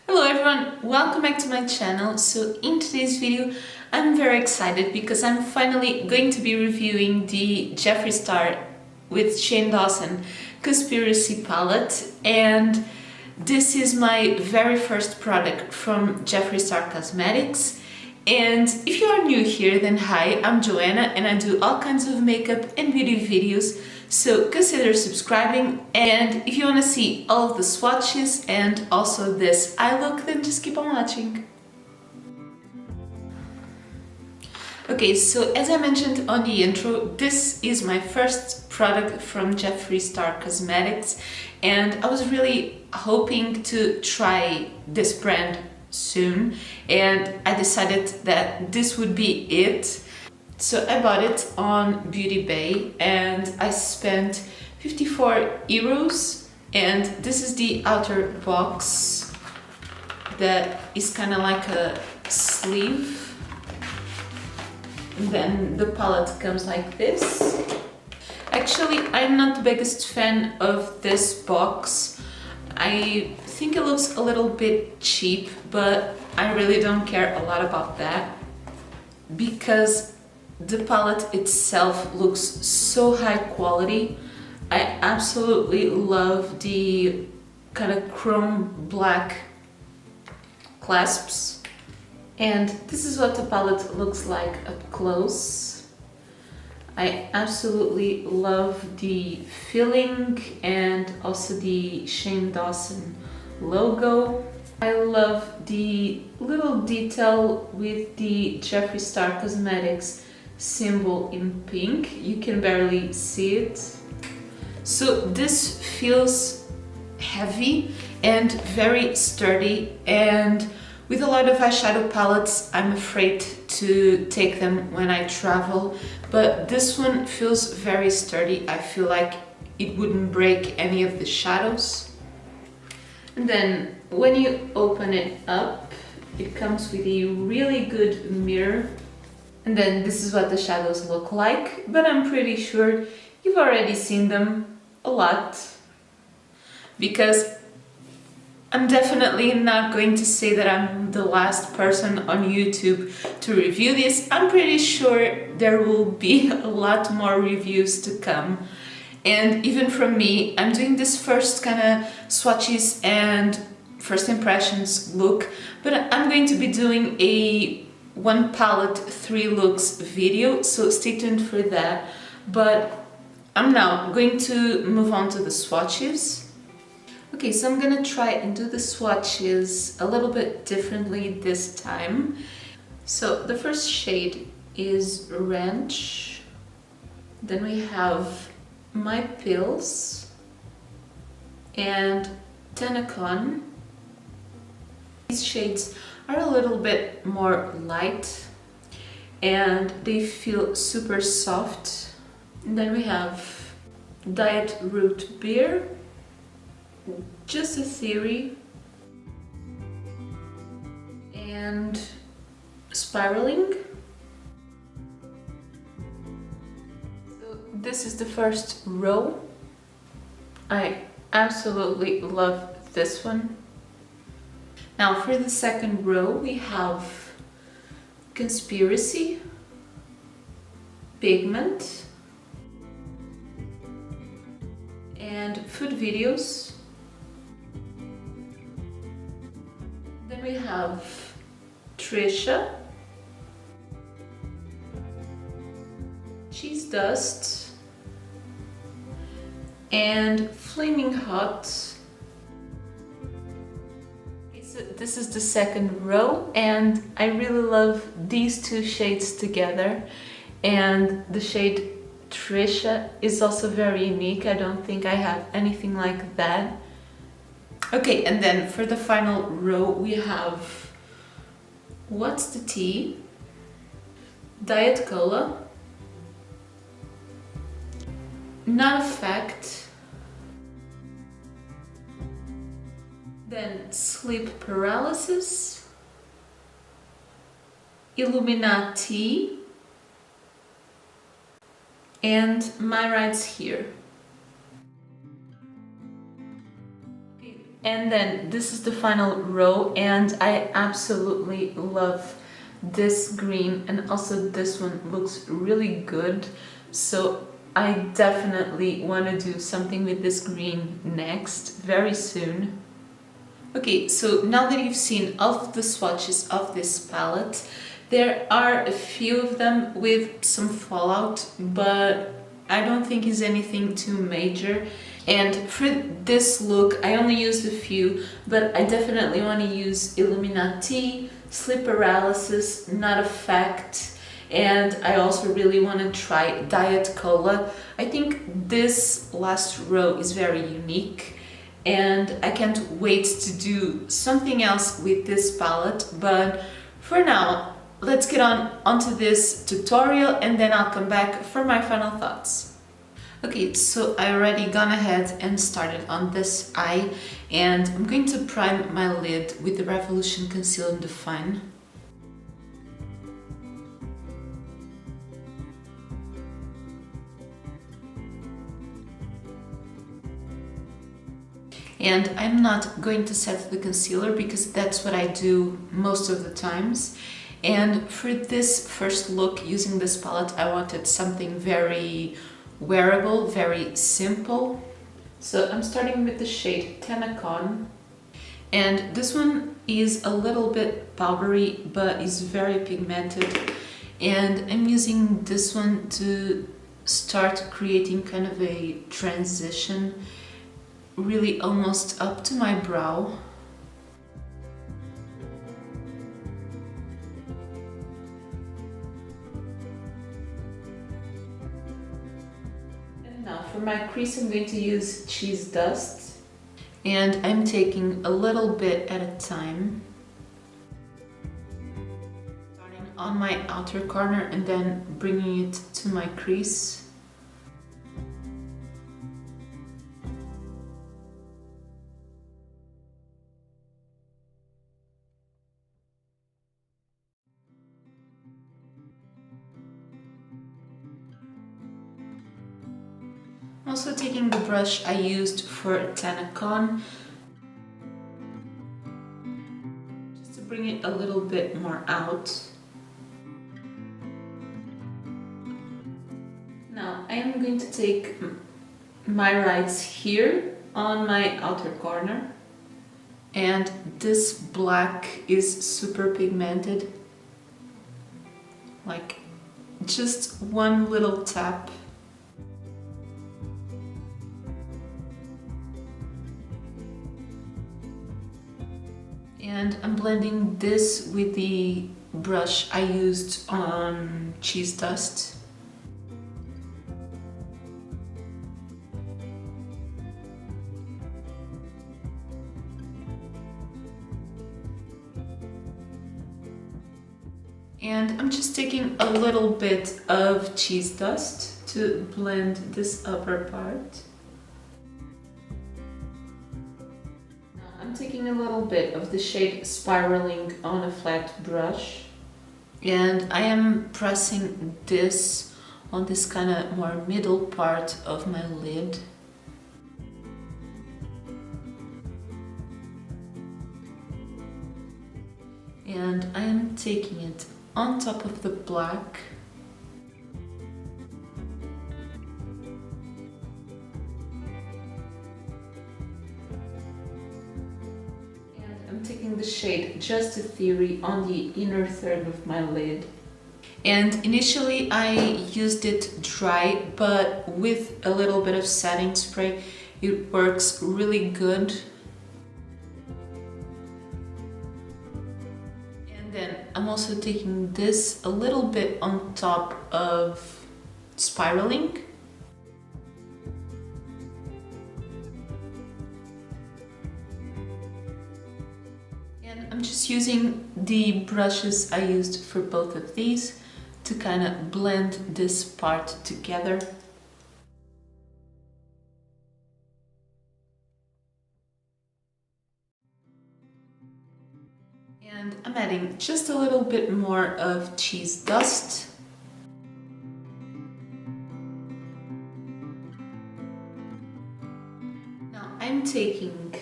Hello everyone, welcome back to my channel. So in today's video I'm very excited because I'm finally going to be reviewing the Jeffree Star with Dawson Conspiracy palette, and this is my very first product from Jeffree Star Cosmetics. And if you are new here, then hi, I'm Joanna and I do all kinds of makeup and beauty videos, so consider subscribing. And if you want to see all of the swatches and also this eye look, then just keep on watching. Okay, so as I mentioned on the intro, this is my first product from Jeffree Star Cosmetics, and I was really hoping to try this brand soon, and I decided that this would be it. So I bought it on Beauty Bay and I spent 54 euros, and this is the outer box that is kind of like a sleeve. And then the palette comes like this. Actually, I'm not the biggest fan of this box. I think it looks a little bit cheap, but I really don't care a lot about that because the palette itself looks so high quality. I absolutely love the kind of chrome black clasps. And this is what the palette looks like up close. I absolutely love the filling and also the Dawson logo. I love the little detail with the Jeffree Star Cosmetics symbol in pink. You can barely see it. So this feels heavy and very sturdy, and with a lot of eyeshadow palettes, I'm afraid to take them when I travel, but this one feels very sturdy. I feel like it wouldn't break any of the shadows. And then when you open it up, it comes with a really good mirror. And then this is what the shadows look like, but I'm pretty sure you've already seen them a lot, because I'm definitely not going to say that I'm the last person on YouTube to review this. I'm pretty sure there will be a lot more reviews to come. And even from me, I'm doing this first kind of swatches and first impressions look, but I'm going to be doing a one palette, three looks video, so stay tuned for that. But I'm now going to move on to the swatches. Okay, so I'm gonna try and do the swatches a little bit differently this time. So the first shade is Ranch. Then we have My Pills and Tenacon. These shades are a little bit more light and they feel super soft. And then we have Diet Root Beer, Just a Theory, and Spiraling. So this is the first row. I absolutely love this one. Now for the second row we have Conspiracy, Pigment, and Food Videos. Then we have Trisha, Cheese Dust, and Flaming Hot. Okay, so this is the second row, and I really love these two shades together. And the shade Trisha is also very unique. I don't think I have anything like that. Okay, and then for the final row we have What's the Tea, Diet Cola, Not a Fact, then Sleep Paralysis, Illuminati, and My Rights Here. And then this is the final row, and I absolutely love this green, and also this one looks really good. So I definitely want to do something with this green next, very soon. Okay, so now that you've seen all of the swatches of this palette, there are a few of them with some fallout, but I don't think it's anything too major. And for this look, I only used a few, but I definitely want to use Illuminati, Sleep Paralysis, Not Effect, and I also really want to try Diet Cola. I think this last row is very unique, and I can't wait to do something else with this palette, but for now, let's get onto this tutorial, and then I'll come back for my final thoughts. Okay, so I already gone ahead and started on this eye, and I'm going to prime my lid with the Revolution Conceal and Define. And I'm not going to set the concealer because that's what I do most of the times. And for this first look using this palette, I wanted something very wearable, very simple. So I'm starting with the shade Tenacon, and this one is a little bit powdery but is very pigmented, and I'm using this one to start creating kind of a transition, really almost up to my brow. Now for my crease, I'm going to use Cheese Dust, and I'm taking a little bit at a time, starting on my outer corner and then bringing it to my crease. I'm also taking the brush I used for Tenacon, just to bring it a little bit more out. Now I am going to take my lights here on my outer corner, and this black is super pigmented, like just one little tap. And I'm blending this with the brush I used on Cheese Dust. And I'm just taking a little bit of Cheese Dust to blend this upper part. I'm taking a little bit of the shade Spiraling on a flat brush, and I am pressing this on this kind of more middle part of my lid. And I am taking it on top of the black. I'm taking the shade Just a Theory on the inner third of my lid. And initially I used it dry, but with a little bit of setting spray, it works really good. And then I'm also taking this a little bit on top of Spiraling. I'm just using the brushes I used for both of these to kind of blend this part together. And I'm adding just a little bit more of Cheese Dust. Now I'm taking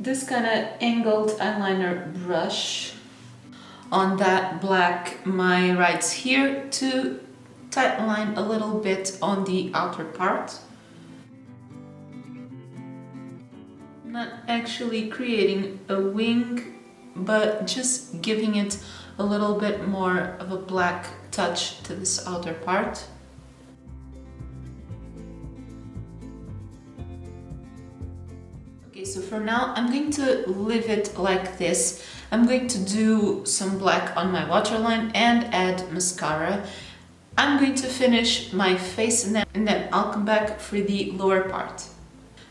this kind of angled eyeliner brush on that black my rights here to tightline a little bit on the outer part. Not actually creating a wing, but just giving it a little bit more of a black touch to this outer part. Okay, so for now I'm going to leave it like this. I'm going to do some black on my waterline and add mascara. I'm going to finish my face and then I'll come back for the lower part.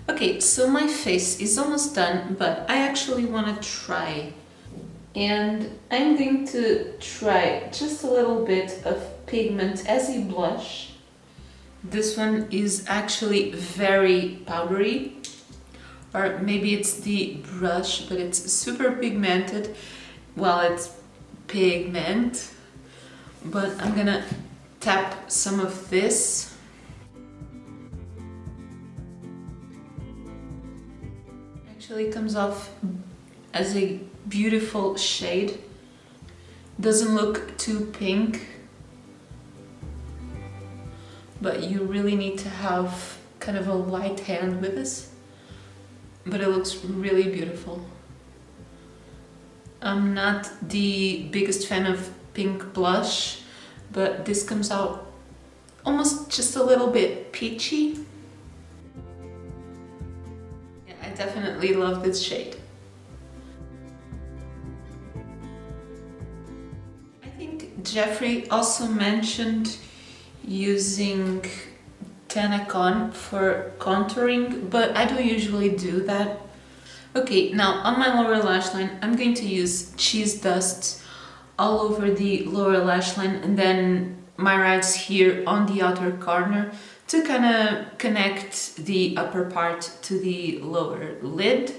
Okay, so my face is almost done, but I actually want to try. And I'm going to try just a little bit of pigment as a blush. This one is actually very powdery, or maybe it's the brush, but it's super pigmented. Well, it's pigment, but I'm gonna tap some of this. Actually comes off as a beautiful shade. Doesn't look too pink, but you really need to have kind of a light hand with this. But it looks really beautiful. I'm not the biggest fan of pink blush, but this comes out almost just a little bit peachy. Yeah, I definitely love this shade. I think Jeffree also mentioned using Tanacon for contouring, but I don't usually do that. Okay, now on my lower lash line, I'm going to use cheese dust all over the lower lash line and then my rights here on the outer corner to kind of connect the upper part to the lower lid.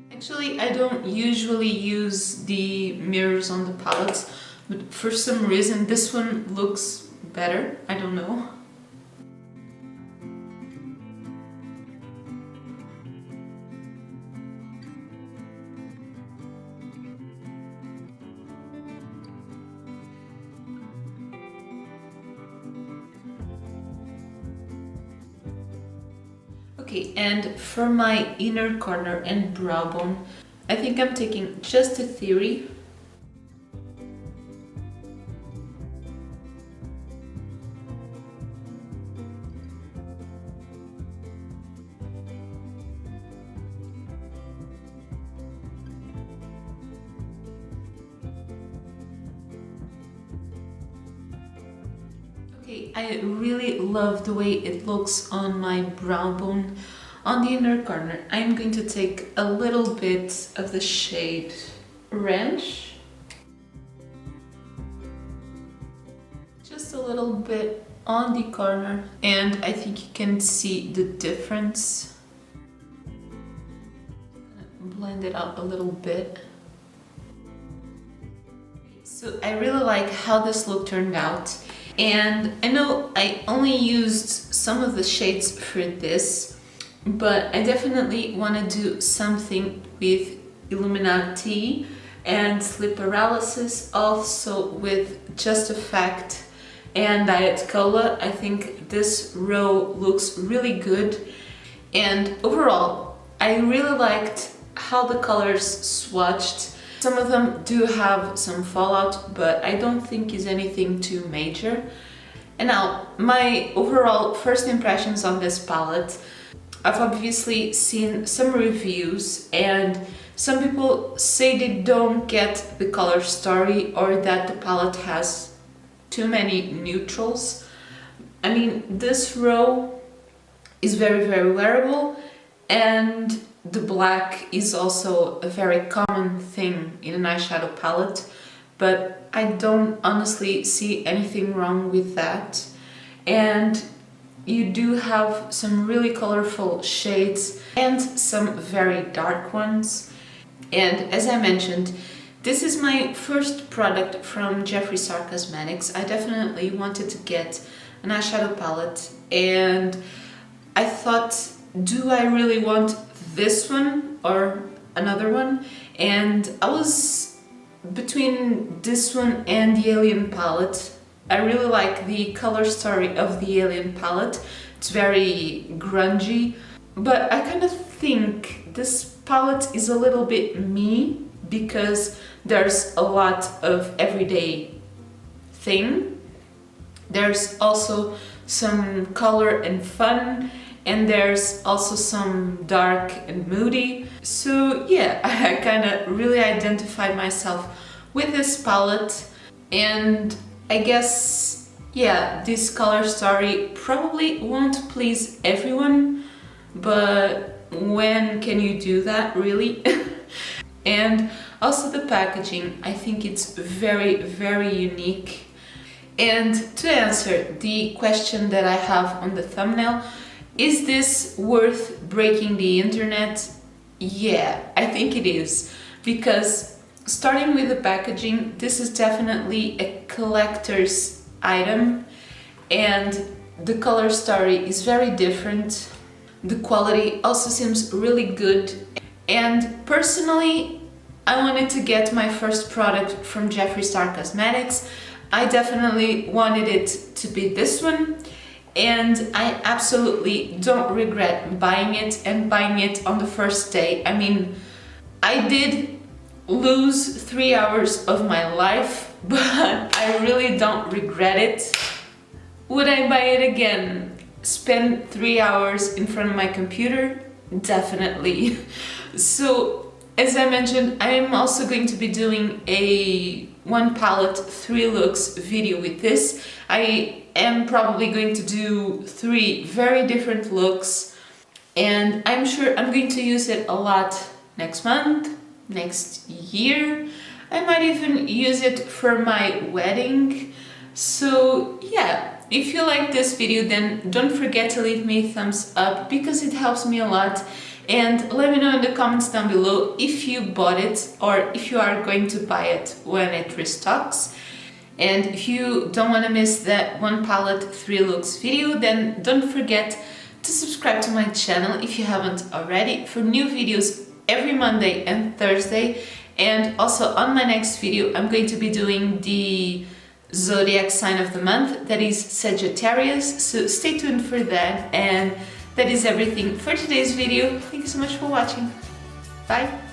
Actually, I don't usually use the mirrors on the palettes, but for some reason this one looks better. I don't know. Okay, and for my inner corner and brow bone, I think I'm taking just a theory. Okay, I really love the way it looks on my brow bone. On the inner corner, I'm going to take a little bit of the shade Ranch. Just a little bit on the corner, and I think you can see the difference. Blend it out a little bit. So I really like how this look turned out. And I know I only used some of the shades for this, but I definitely want to do something with Illuminati and Sleep Paralysis, also with Just Effect and Diet Cola. I think this row looks really good, and overall I really liked how the colors swatched. Some of them do have some fallout, but I don't think is anything too major. And now, my overall first impressions on this palette. I've obviously seen some reviews and some people say they don't get the color story or that the palette has too many neutrals. I mean, this row is very, very wearable, and the black is also a very common thing in an eyeshadow palette, but I don't honestly see anything wrong with that. And you do have some really colorful shades and some very dark ones. And as I mentioned, this is my first product from Jeffree Star Cosmetics. I definitely wanted to get an eyeshadow palette and I thought, do I really want this one or another one? And I was between this one and the Alien palette. I really like the color story of the Alien palette. It's very grungy, but I kind of think this palette is a little bit me because there's a lot of everyday thing. There's also some color and fun, and there's also some dark and moody. So yeah, I kind of really identified myself with this palette, and I guess, yeah, this color story probably won't please everyone, but when can you do that, really? And also the packaging, I think it's very, very unique. And to answer the question that I have on the thumbnail, is this worth breaking the internet? Yeah, I think it is, because starting with the packaging, this is definitely a collector's item and the color story is very different. The quality also seems really good, and personally, I wanted to get my first product from Jeffree Star Cosmetics. I definitely wanted it to be this one, and I absolutely don't regret buying it and buying it on the first day. I mean, I did lose 3 hours of my life, but I really don't regret it. Would I buy it again? Spend 3 hours in front of my computer? Definitely. So, as I mentioned, I am also going to be doing a 1 palette 3 looks video with this. I am probably going to do 3 very different looks, and I'm sure I'm going to use it a lot next month, next year. I might even use it for my wedding. So yeah, if you like this video, then don't forget to leave me a thumbs up because it helps me a lot. And let me know in the comments down below if you bought it or if you are going to buy it when it restocks. And if you don't want to miss that 1 palette 3 looks video, then don't forget to subscribe to my channel if you haven't already for new videos every Monday and Thursday. And also on my next video, I'm going to be doing the zodiac sign of the month, that is Sagittarius. So stay tuned for that. And that is everything for today's video. Thank you so much for watching. Bye!